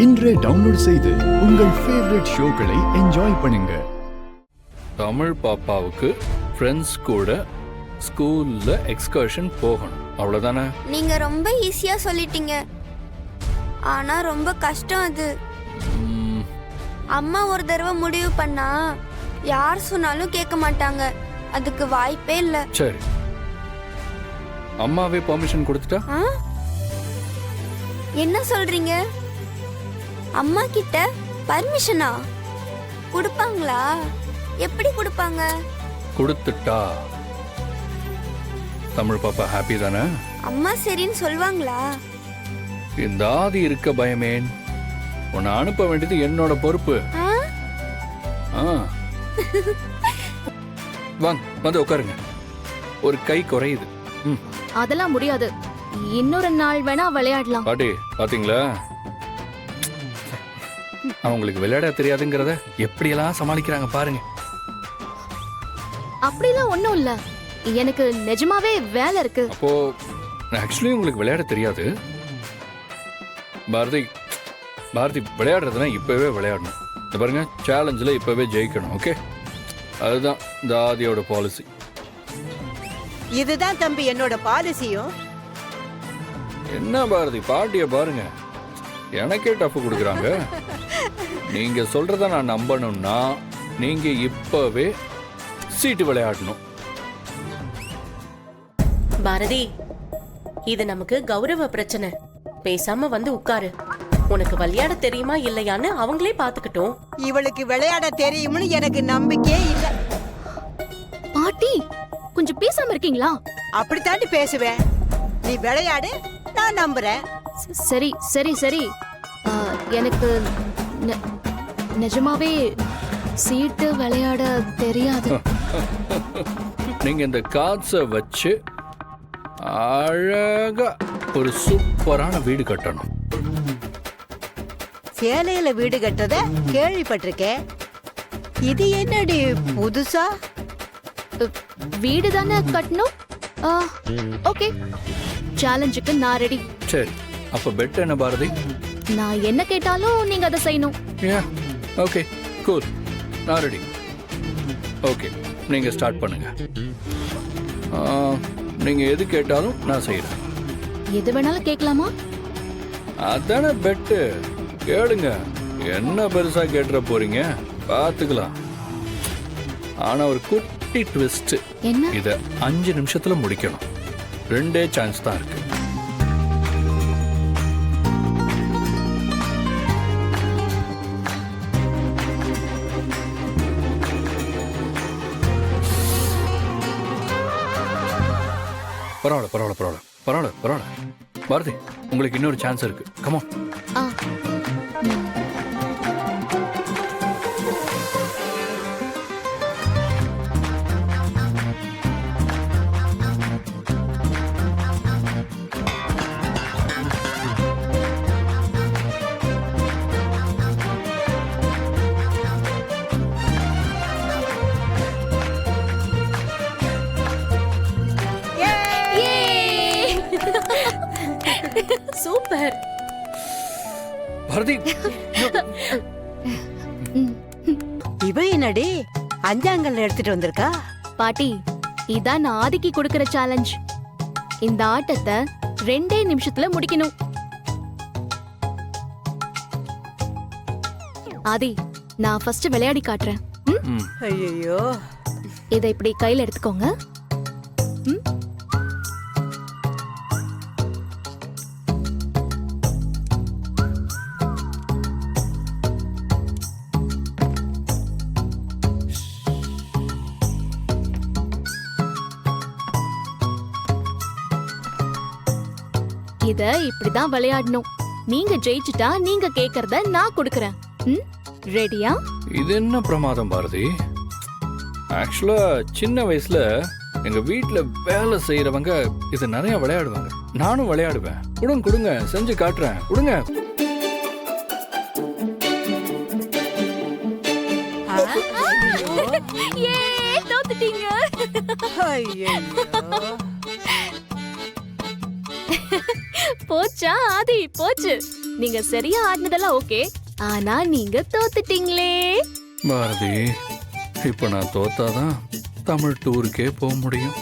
இன்றே டவுன்லோட் செய்து உங்கள் ஃபேவரட் ஷோக்களை என்ஜாய் பண்ணுங்க. தமிழ் பாப்பாவுக்கு ஃப்ரெண்ட்ஸ் கூட ஸ்கூல்ல எக்ஸ்கர்ஷன் போகணும், அவ்வளவுதானே? நீங்க ரொம்ப ஈஸியா சொல்லிட்டீங்க, ஆனா ரொம்ப கஷ்டம் அது. அம்மா ஒரு தடவை முடிவு பண்ணா யார் சொன்னாலும் கேட்க மாட்டாங்க, அதுக்கு வாய்ப்பே இல்ல. சரி, அம்மாவே பெர்மிஷன் கொடுத்துட்டா? என்ன சொல்றீங்க? அம்மா கிட்ட பர்மிஷனா கொடுப்பாங்களா? எப்படி கொடுப்பாங்க? கொடுத்துட்டா தமிழ் பாப்பா ஹாப்பி தானே? அம்மா சரின்னு சொல்வாங்களா? இந்த ஆதி இருக்க பயமேன், உன்னை அனுப்ப வேண்டியது என்னோட பொறுப்பு. வாங்க வந்து உட்காருங்க, ஒரு கை குறையுது. அதெல்லாம் முடியாது, இன்னொரு நாள் வேணா விளையாடலாம். பாட்டி பாத்தீங்களா, அவங்களுக்கு விளையாட தெரியாதுங்கிறத எப்படியெல்லாம் சமாளிக்கிறாங்க பாருங்க. அப்படிலாம் ஒண்ணும் இல்ல, எனக்கு நிஜமாவே வேலை இருக்கு. அப்போ ஆக்சுவலி உங்களுக்கு விளையாட தெரியாது. பாரதி பாரதி விளையாடுறதுனா இப்பவே விளையாடணும். இந்த பாருங்க, சேலஞ்சில் இப்பவே ஜெயிக்கணும். ஓகே, அதுதான் இந்த ஆதியோட பாலிசி. இதுதான் தம்பி என்னோட பாலிசியும். என்ன பாரதி, பாட்டிய பாருங்க, எனக்கே டஃப் கொடுக்குறாங்க. நீங்க சொல்றத நான் நம்பணும்னா நீங்க இப்பவே சீட்டு விளையாடணும். பாரதி, இது நமக்கு கௌரவ பிரச்சனை. பேசாம வந்து உட்காரு. உனக்கு விளையாட தெரியுமா இல்லையான்னு அவங்களே பாத்துக்கிட்டோம். இவளுக்கு விளையாட தெரியும்னு எனக்கு நம்பிக்கையே இல்ல. பாட்டி கொஞ்சம் பேசாம இருக்கீங்களா? அப்படித்தாண்டி பேசுவேன். நீ விளையாடு, நான் நம்புறேன். சரி சரி சரி, எனக்கு நிஜமாவே சீட்டு விளையாட தெரியாது. நீங்க இந்த கார்ட்ஸை வச்சு அழகா ஒரு சூப்பரான வீடு கட்டணும். சேலையில வீடு கட்டுறத கேள்விப்பட்டிருக்கேன். இது என்னடி புதுசா? வீடு தானே கட்டணும். ஓகே, சேலஞ்சுக்கு நான் ரெடி. சரி, அப்ப பெட் என்ன பாரதி? நான் என்ன கேட்டாலும் நீங்க அதை செய்யணும். ஓகே கூல், நான் ரெடி. ஓகே, நீங்க ஸ்டார்ட் பண்ணுங்க. நீங்க எது கேட்டாலும் நான் செய்யறேன். எது வேணாலும் கேட்கலாமா? அதானே பெட்டு, கேளுங்க. என்ன பெருசா கேட்டுற போறீங்க, பாத்துக்கலாம். ஆனா ஒரு குட்டி ட்விஸ்ட். என்ன? இத 5 நிமிஷத்துல முடிக்கணும். 2 சான்ஸ் தான் இருக்கு. பரவாயில்ல பரவாயில்ல பரவாயில்ல பரவாயில்ல பரவாயில்ல பாரதி, உங்களுக்கு இன்னொரு சான்ஸ் இருக்கு. Come on. சூப்பர் பாரதி. இவ என்னடி அஞ்சாங்கல் எடுத்துட்டு வந்திருக்கா? பாட்டி, இதான் நான் ஆதிக்கு கொடுக்கிற சேலஞ்ச். இந்த ஆட்டத்தை 2 நிமிஷத்துல முடிக்கணும். ஆதி, நான் ஃபர்ஸ்ட் விளையாடி காட்டுறேன். ஐயோ, இதை இப்படி கையில எடுத்துக்கோங்க. இத இப்படிதான் விளையாடணும். நீங்க ஜெயிச்சுட்டா நீங்க கேக்குறத நான் கொடுக்கறேன். ரெடியா? இது என்ன பிரமாதம் பாரதி. ஆக்சுவலா சின்ன வயசுல எங்க வீட்டுல வேலை செய்யறவங்க இது நிறைய விளையாடுவாங்க. நானும் விளையாடுவேன். கொடுங்க கொடுங்க, செஞ்சு காட்டுறேன். கொடுங்க. தோத்துட்டீங்க. போச்சா ஆதி, போச்சு. நீங்க சரியா ஆடினதெல்லாம் ஓகே, ஆனா நீங்க தோத்துட்டீங்களே. பாரதி, இப்போ நான் தோத்தாதான் தமிழ் டூருக்கே போக முடியும்.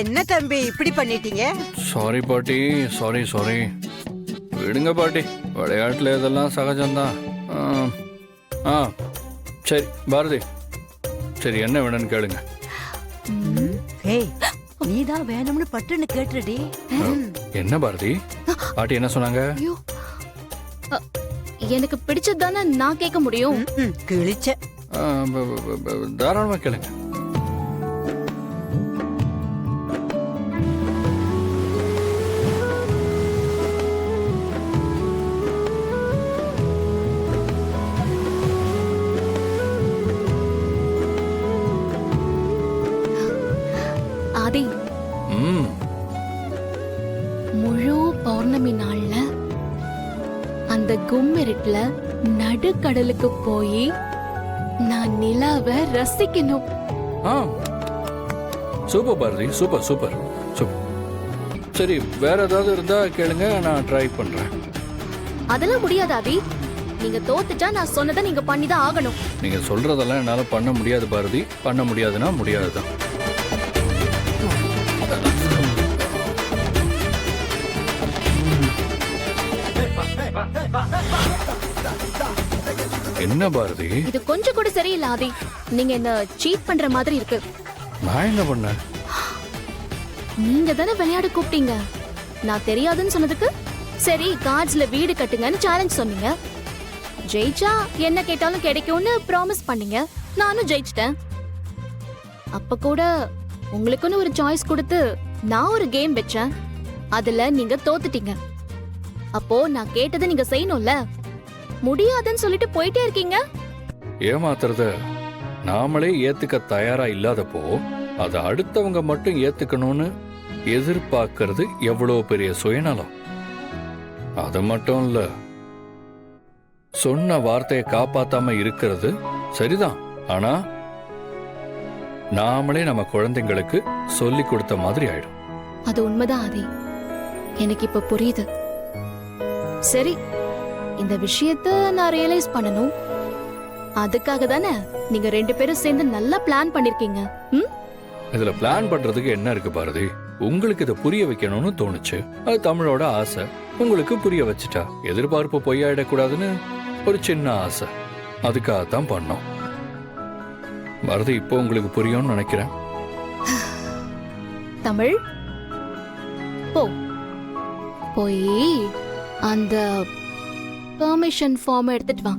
என்ன தம்பி இப்படி பண்ணிட்டீங்க? சாரி பாட்டி, சாரி சாரி. விடுங்க பாட்டி, விளையாட்டுல இதெல்லாம் சகஜம்தான். ஆ சரி பாரதி, சரி என்ன வேணும்னு கேளுங்க. ஏய், நீதான் வேணும்னு பட்டுன்னு கேட்டுடி. என்ன பாரதி, பாட்டி என்ன சொன்னாங்க? ஐயோ, எனக்கு பிடிச்சதுதானே நான் கேட்க முடியும். கிழிச்ச. தாராளமா கேளுங்க. ஆதி, ம் முழு பௌர்ணமி நாள்ல அந்த கும்மிருட்டுல நடுக்கடலுக்கு போய் நான் நிலாவை ரசிக்கணும். ஆ super Bharathi, super super super. சரி, வேற ஏதாவது இருந்தா கேளுங்க, நான் ட்ரை பண்றேன். அதெல்லாம் முடியாது ஆதி. நீங்க தோத்துட்டா நான் சொன்னதை நீங்க பண்ணிதான் ஆகணும். நீங்க சொல்றதெல்லாம் என்னால பண்ண முடியாது பாரதி. பண்ண முடியாதுன்னா முடியாதுதான். என்ன பாரதி, இது கொஞ்சம் கூட சரியில்லை ஆதி. நீங்க என்ன சீட் பண்ற மாதிரி இருக்கு. நான் என்ன பண்ணேன்? நீங்க தானே விளையாட கூப்பிட்டீங்க. நான் தெரியாதுன்னு சொன்னதுக்கு சரி கார்ட்ஸ்ல வீடு கட்டுங்கன்னு சேலஞ்ச் சொன்னீங்க. ஜெயிச்சா என்ன கேட்டாலும் கிடைக்கும்னு ப்ராமிஸ் பண்ணீங்க. நானும் ஜெயிச்சிட்டேன். அப்ப கூட உங்களுக்குன்னு ஒரு சாய்ஸ் கொடுத்து நான் ஒரு கேம் வச்சேன். அதுல நீங்க தோத்துட்டீங்க. அப்போ நான் கேட்டதை நீங்க செய்யணும்ல. முடியாதுன்னு சொல்லிட்டு போயிட்டே இருக்கீங்க. ஏமாத்துறத நாமளே ஏத்துக்க தயாரா இல்லாதப்போ அதை அடுத்தவங்க மட்டும் ஏத்துக்கணும்னு எதிர்பார்க்கறது எவ்வளவு பெரிய சுயநலம். அது மட்டும் இல்ல, சொன்ன வார்த்தையை காப்பாத்தாம இருக்கிறது சரிதான். ஆனா நாமளே நம்ம குழந்தைங்களுக்கு சொல்லி கொடுத்த மாதிரி ஆயிடும். அது உண்மைதான் ஆதி. எனக்கு இப்ப புரியுது. சரி, இந்த விஷயத்த நான் ரியலைஸ் பண்ணணும். அதுக்காக தானே நீங்க 2 பேரும் சேர்ந்து நல்லா பிளான் பண்ணிருக்கீங்க. இதுல பிளான் பண்றதுக்கு என்ன இருக்கு பாரதி? உங்களுக்கு இதை புரிய வைக்கணும்னு தோணுச்சு. அது தமிழோட ஆசை. உங்களுக்கு புரிய வச்சுட்டா எதிர்பார்ப்பு பொய்யாயிடக்கூடாதுன்னு ஒரு சின்ன ஆசை. அதுக்காகத்தான் பண்ணோம். பாரதி, இப்போ உங்களுக்கு புரியும்னு நினைக்கிறேன். தமிழ், போய் அந்த பெர்மிஷன் ஃபார்ம் எடுத்துட்டு வா.